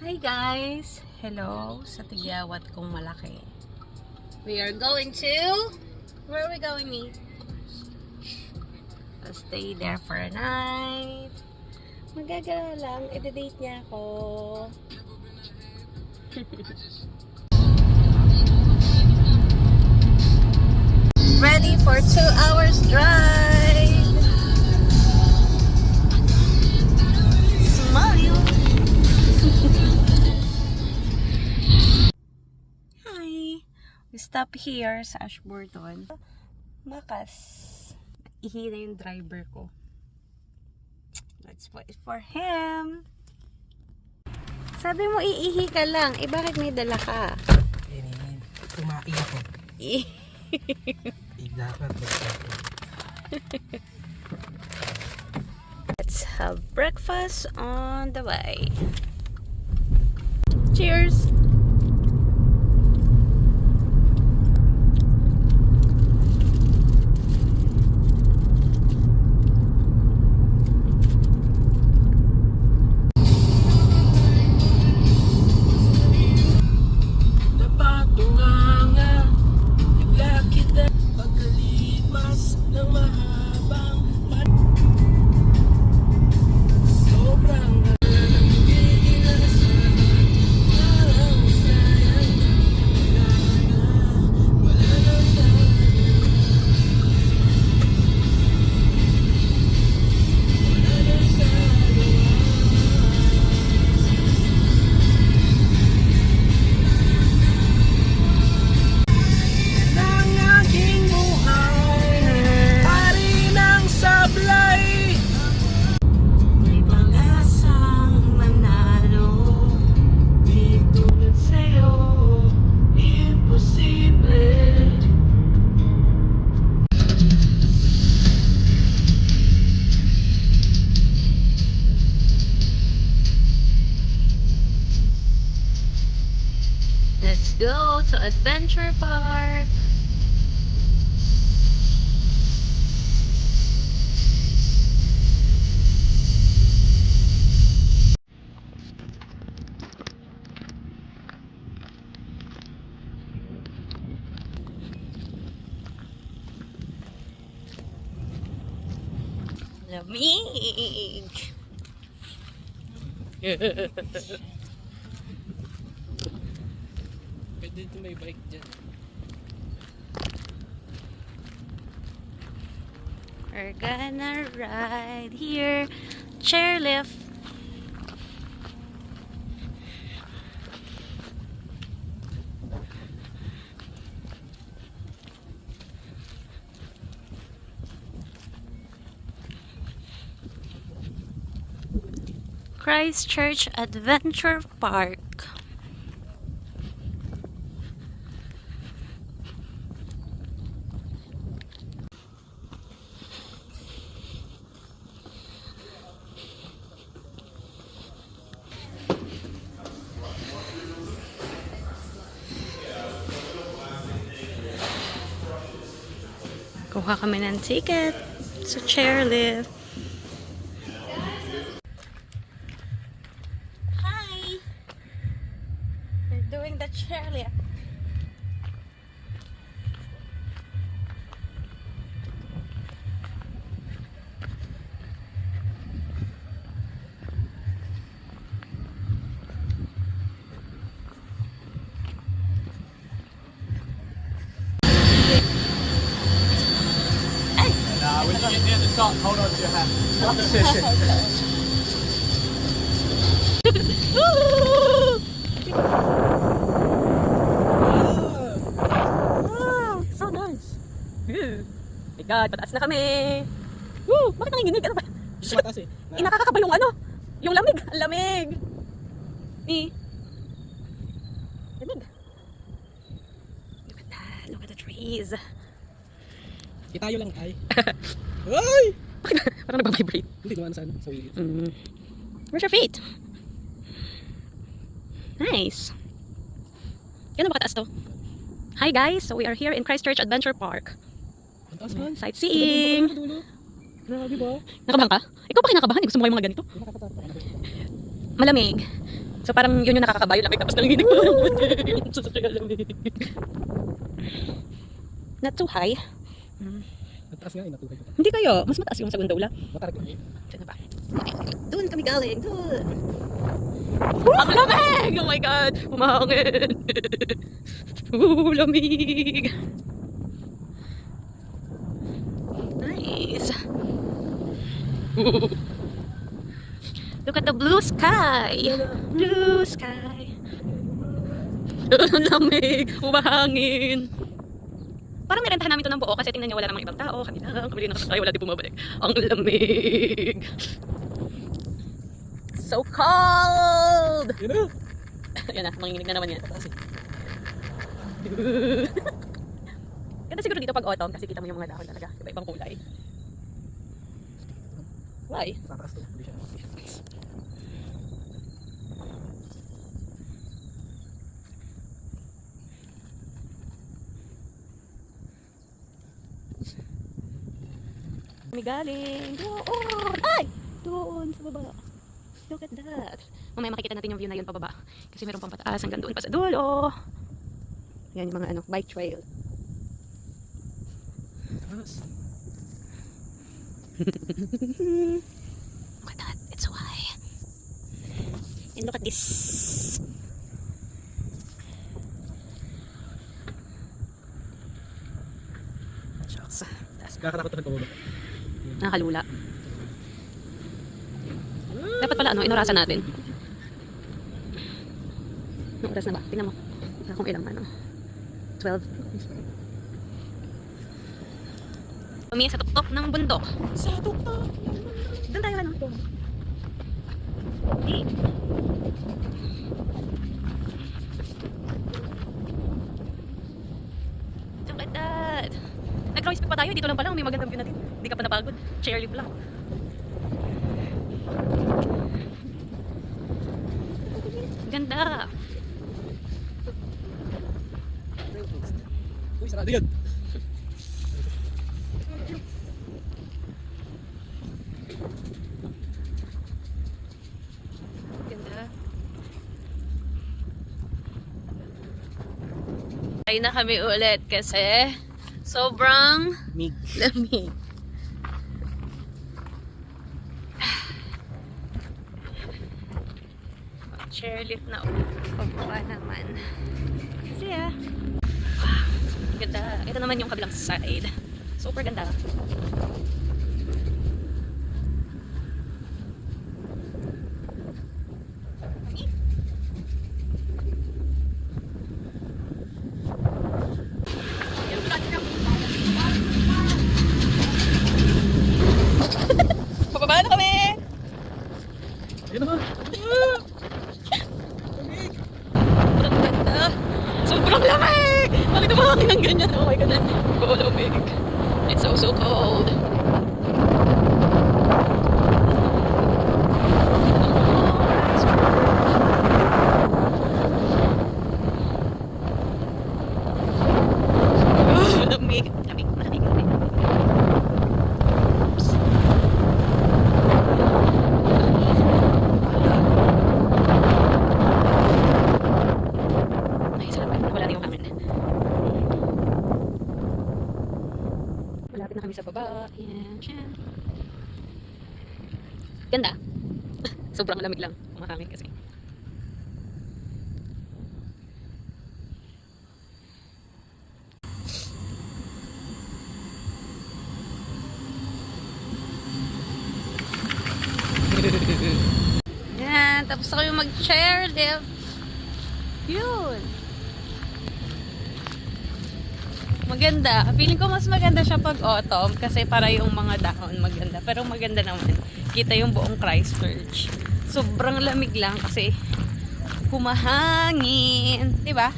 Hi guys! Hello sa tigyawat kong malaki. We are going to... Where are we going, me? I'll stay there for a night. Magagala lang. I-date niya ako. Ready for 2 hours drive. Smile. Hi. We stop here sa Ashburton. Makas. Ihi na yung driver ko. Let's wait for him. Sabi mo iihi ka lang. Eh bakit may dala ka? Tumaki ako. Dapat. Let's have breakfast on the way. Cheers! Let's go to Adventure Park. Lamig. Pwede dito may bike dyan. We're gonna ride here. Chairlift. Christchurch Adventure Park. Kuha kami ng ticket sa chairlift. Hi! We're doing the chairlift. When you get near the top, hold on to your hand. Wow! So nice! My God, pataas na kami! Woo! Bakit nanginginig? Ano ba? Mataas eh. Nakakakaba yung ano? Yung lamig! Ang lamig! Lamig! Look at that! Look at the trees! Itayo lang ay. Ay! Parang nag-vibrate. Hindi naman sa wheel. Where's your feet? Nice! Gano'n ba kataas to? Hi guys! So we are here in Christchurch Adventure Park. Ang taas man. Sightseeing! Grabe ba? Nakabahan ka? Ikaw pa kinakabahan? Gusto mo kayo mga ganito? Malamig. So parang yun yung nakakabayo lamig tapos nanginginig pa lang yung sasakyan lamig. Not too high. Mataas nga, natuhay ko. Hindi kayo, mas mataas yung sa gondola. Matarik lang eh. Saan na ba? Okay, doon kami galing. Doon. Ang lamig! Oh my God! Umahangin! Lamig! Nice! Look at the blue sky! Blue sky! Ang lamig! Umahangin! Parang nirentahan namin ito ng buo kasi tingnan niyo wala namang ibang tao. Kami din nakasakay, wala din bumabalik. Ang lamig! So cold! Yun na! Yan na, manginginig na naman yan. Mataas eh. Ganda siguro dito pag autumn kasi kita mo yung mga dahon talaga. Iba-ibang kulay. Why? Mataas to. Hindi siya mataas. Kami galing. Doon! Ay! Doon sa baba. Look at that. Mamaya makikita natin yung view na yun pababa. Kasi meron pang pataas hanggang doon pa sa dulo. Yan yung mga ano, bike trail. Mataas. Look at that. It's so high. And look at this. Shucks. Kakatakot na pababa. Nakakalula. Dapat pala ano, inurasan natin. Anong oras na ba? Tingnan mo. Kung ilang ano. 12. Pumiya sa tuktok ng bundok. Sa tuktok! Doon tayo ano. Hey. Look at that. Nag-road speak pa tayo. Dito lang pala. May magandang view natin. Hindi ka pa napagod. Chairlift lang. Ganda. Uy, sarado yan! Ganda. Ay na kami ulit kasi sobrang Mig. lamig. Chairlift na ulit. Pagbawa naman. Kasi wow. Ganda. Ito naman yung kabilang side. Super ganda. Pababa na kami! Ayun naman! Sobrang ganda. Sobrang lamig! Bakit umahangin ng ganyan? Oh my goodness. Oh, lamig. It's so, so cold. Lamig. Lamig. Lamig. Lamig. Oops. Ay, salamat. Wala na yung amin. Malapit na kami sa baba. Yan, yan. Ganda. Sobrang lamig lang. Umahangin kasi. Yan. Tapos ako yung mag-chairlift. Yun. Maganda. Feeling ko mas maganda siya pag autumn kasi para yung mga dahon maganda. Pero maganda naman. Kita yung buong Christchurch. Sobrang lamig lang kasi humahangin. Diba?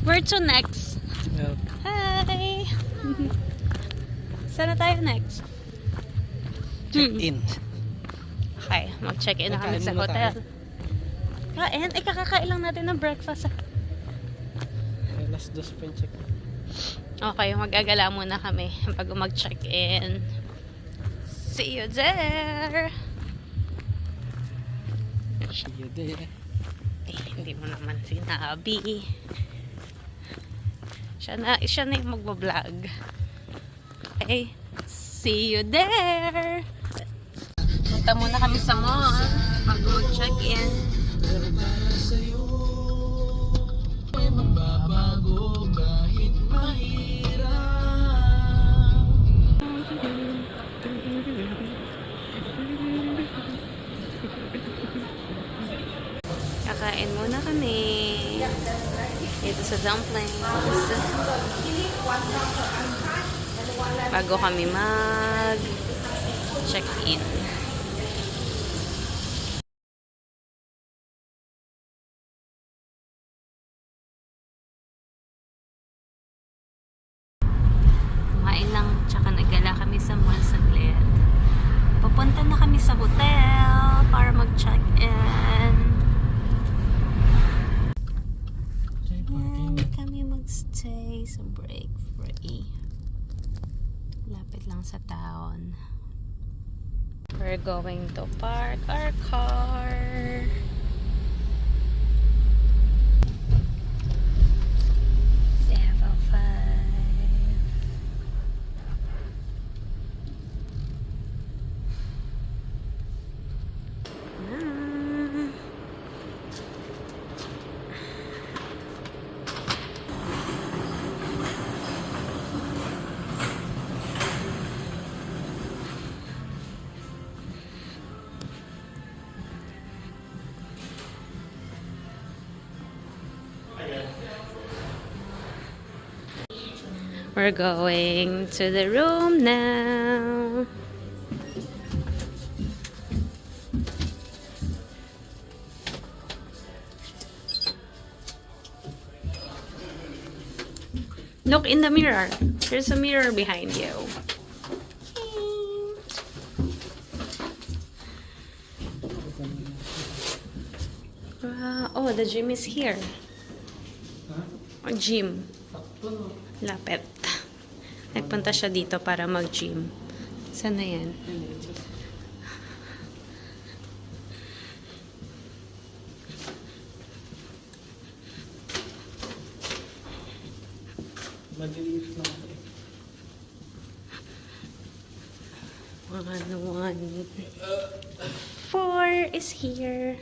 Where to next? Yeah. Hi! Saan na tayo next? Check-in. Okay, mag-check-in na kami Kakain sa muna hotel. Kain? Eh, kakakain lang natin ng breakfast. Last dos pa yung check. Okay, magagala muna kami bago mag-check-in. See you there. See you there. Eh, hindi mo naman sinabi. Siya na yung magbablog. Okay. See you there. Punta muna kami sa mall bago mag-check-in. Magbabago kahit mahirap. Kakain muna kami. Ito sa dumplings. Bago kami mag-check-in. Kumain lang, tsaka nagala kami sa mall saglit. Papunta na kami sa hotel para mag-check-in. Yan kami magstay sa break free. Lapit lang sa town. We're going to park our car. 5. We're going to the room now. Look in the mirror. There's a mirror behind you. Oh, the gym is here. Gym. Lapit. Nagpunta siya dito para mag-gym. Saan na yan? Maliit na. 4 is here.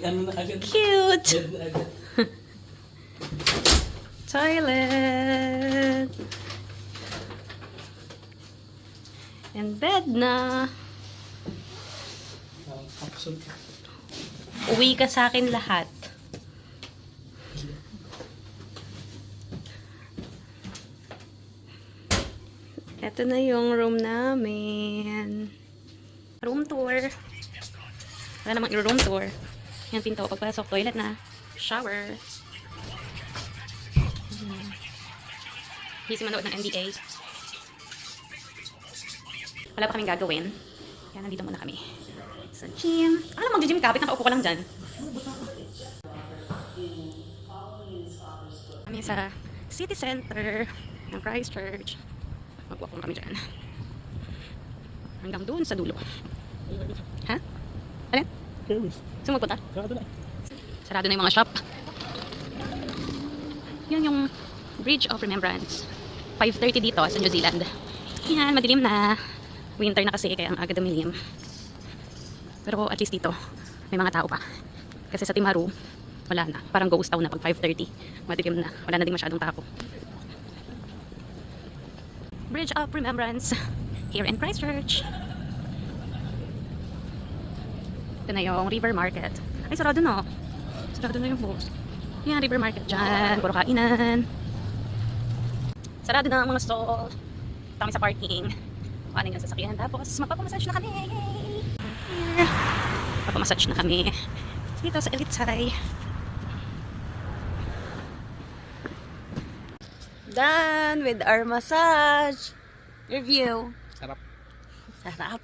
Ano na agad? Cute! Agad. Toilet! And bed na. Capsule. Uwi ka sa akin lahat. Ito na yung room namin. Room tour. Wala namang room tour. Yan pinto. Pagpasok, toilet na. Shower. Busy manood ng NBA. Wala pa kaming gagawin. Kaya nandito muna kami. Sa gym. Ano mag-gym ka? Kapit nakaupo ka lang dyan. Kami sa city center ng Christchurch. Mag-walk lang kami dyan. Hanggang doon sa dulo. Ha? Alin? Saan magpunta? Sarado na yung mga shop. Yan yung Bridge of Remembrance. 5:30 dito sa New Zealand. Yan, madilim na. Winter na kasi kaya ang aga dumilim. Pero at least dito, may mga tao pa. Kasi sa Timaru, wala na. Parang ghost town na pag 5:30. Madilim na. Wala na din masyadong tao. Bridge of Remembrance here in Christchurch. Ito na yung River Market. Ay, sarado na. Sarado na yung boss. Yan, River Market dyan. Puro kainan. Sarado na ang mga stall. Kami sa parking. Kuhanin yung sasakyan. Tapos, magpapamassage na kami. Here. Magpapamassage na kami. Dito sa Elite Thai. Done with our massage. Review. Sarap. Sarap.